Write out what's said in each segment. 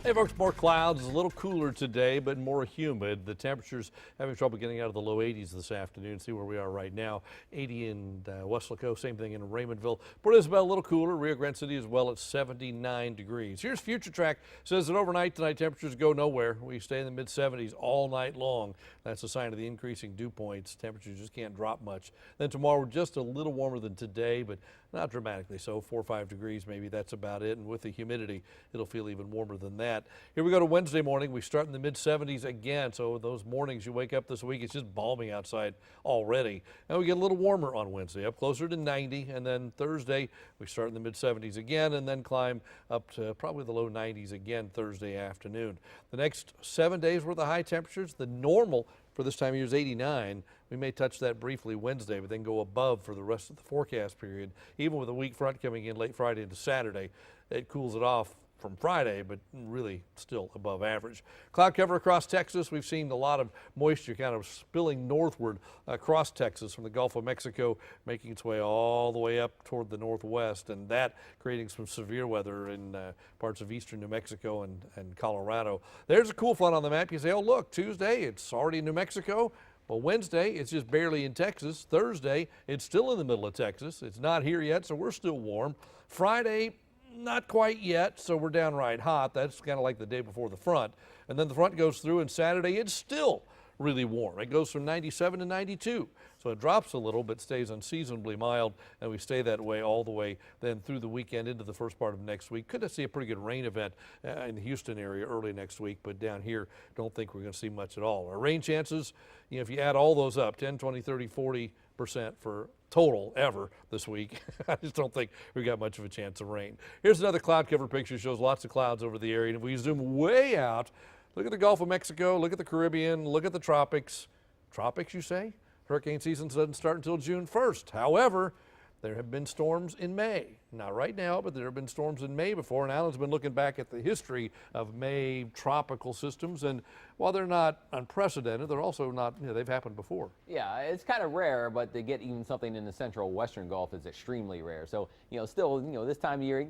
Hey folks, more clouds, a little cooler today, but more humid. The temperatures having trouble getting out of the low 80s this afternoon. See where we are right now. 80 in Weslaco, same thing in Raymondville. Port Isabel, a little cooler. Rio Grande City as well at 79 degrees. Here's Future Track. Says that overnight tonight temperatures go nowhere. We stay in the mid 70s all night long. That's a sign of the increasing dew points. Temperatures just can't drop much. Then tomorrow, just a little warmer than today, but not dramatically so. 4 or 5 degrees, maybe that's about it. And with the humidity, it'll feel even warmer than that. Here we go to Wednesday morning. We start in the mid 70s again. So those mornings you wake up this week, it's just balmy outside already. And we get a little warmer on Wednesday, up closer to 90. And then Thursday, we start in the mid 70s again and then climb up to probably the low 90s again Thursday afternoon. The next 7 days worth of high temperatures, the normal for this time of year is 89. We may touch that briefly Wednesday, but then go above for the rest of the forecast period. Even with a weak front coming in late Friday into Saturday, it cools it off from Friday, but really still above average. Cloud cover across Texas. We've seen a lot of moisture kind of spilling northward across Texas from the Gulf of Mexico, making its way all the way up toward the northwest, and that creating some severe weather in parts of eastern New Mexico and Colorado. There's a cool front on the map. You say, oh, look, Tuesday, it's already in New Mexico. Well, Wednesday, it's just barely in Texas. Thursday, it's still in the middle of Texas. It's not here yet, so we're still warm. Friday, not quite yet, so we're downright hot. That's kind of like the day before the front. And then the front goes through, and Saturday, it's still really warm. It goes from 97 to 92. So it drops a little, but stays unseasonably mild, and we stay that way all the way then through the weekend into the first part of next week. Could see a pretty good rain event in the Houston area early next week, but down here, don't think we're going to see much at all. Our rain chances, if you add all those up, 10, 20, 30, 40% for total ever this week. I just don't think we got much of a chance of rain. Here's another cloud cover picture. Shows lots of clouds over the area. And if we zoom way out, look at the Gulf of Mexico, look at the Caribbean, look at the tropics. Tropics, you say? Hurricane season doesn't start until June 1st. However, there have been storms in May. Not right now, but there have been storms in May before, and Alan's been looking back at the history of May tropical systems, and while they're not unprecedented, they're also not, they've happened before. Yeah, it's kind of rare, but to get even something in the central western Gulf is extremely rare. So, still, this time of year,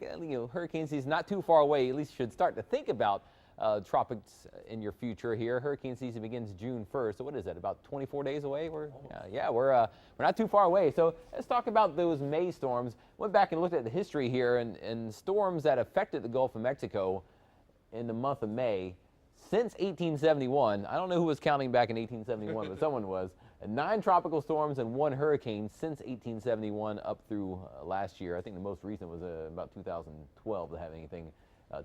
hurricane season not too far away, at least you should start to think about tropics in your future here. Hurricane season begins June 1st. So what is that, about 24 days away? We're not too far away. So let's talk about those May storms. Went back and looked at the history here and storms that affected the Gulf of Mexico in the month of May since 1871. I don't know who was counting back in 1871, but someone was. 9 tropical storms and 1 hurricane since 1871 up through last year. I think the most recent was about 2012 to have anything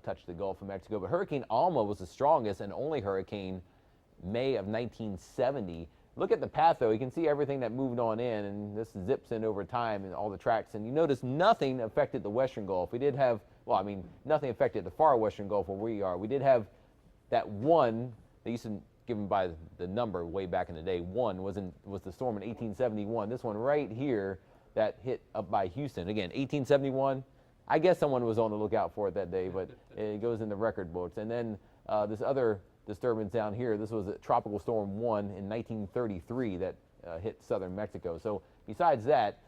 touched the Gulf of Mexico. But Hurricane Alma was the strongest and only hurricane May of 1970. Look at the path, though. You can see everything that moved on in, and this zips in over time and all the tracks. And you notice nothing affected the Western Gulf. We did have, nothing affected the far Western Gulf where we are. We did have that one, they used to give them by the number way back in the day. One was the storm in 1871. This one right here that hit up by Houston. Again, 1871. I guess someone was on the lookout for it that day, but it goes in the record books. And then this other disturbance down here, this was a Tropical Storm 1 in 1933 that hit southern Mexico. So besides that,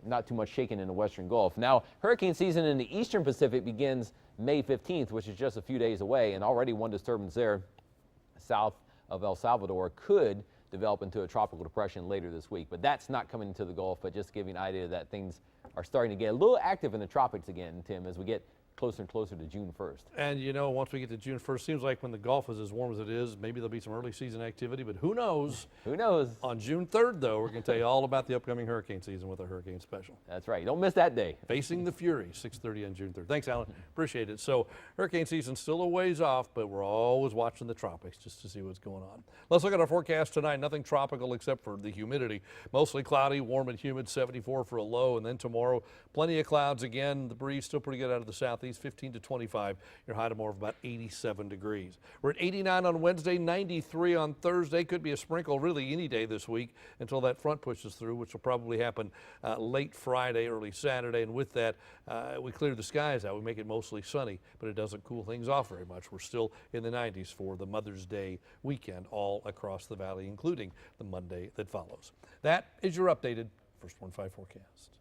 not too much shaking in the western Gulf. Now, hurricane season in the eastern Pacific begins May 15th, which is just a few days away, and already one disturbance there south of El Salvador could develop into a tropical depression later this week. But that's not coming into the Gulf, but just giving an idea that things are starting to get a little active in the tropics again, Tim, as we get closer and closer to June 1st. And once we get to June 1st, seems like when the Gulf is as warm as it is, maybe there'll be some early season activity, but who knows? Who knows? On June 3rd, though, we're going to tell you all about the upcoming hurricane season with our hurricane special. That's right. Don't miss that day. Facing the Fury, 6:30 on June 3rd. Thanks, Alan. Appreciate it. So hurricane season's still a ways off, but we're always watching the tropics just to see what's going on. Let's look at our forecast tonight. Nothing tropical except for the humidity. Mostly cloudy, warm and humid, 74 for a low. And then tomorrow, plenty of clouds again. The breeze still pretty good out of the southeast, 15 to 25. Your high tomorrow of about 87 degrees. We're at 89 on Wednesday, 93 on Thursday. Could be a sprinkle really any day this week until that front pushes through, which will probably happen late Friday, early Saturday. And with that, we clear the skies out. We make it mostly sunny, but it doesn't cool things off very much. We're still in the 90s for the Mother's Day weekend all across the valley, including the Monday that follows. That is your updated First Warn 5 forecast.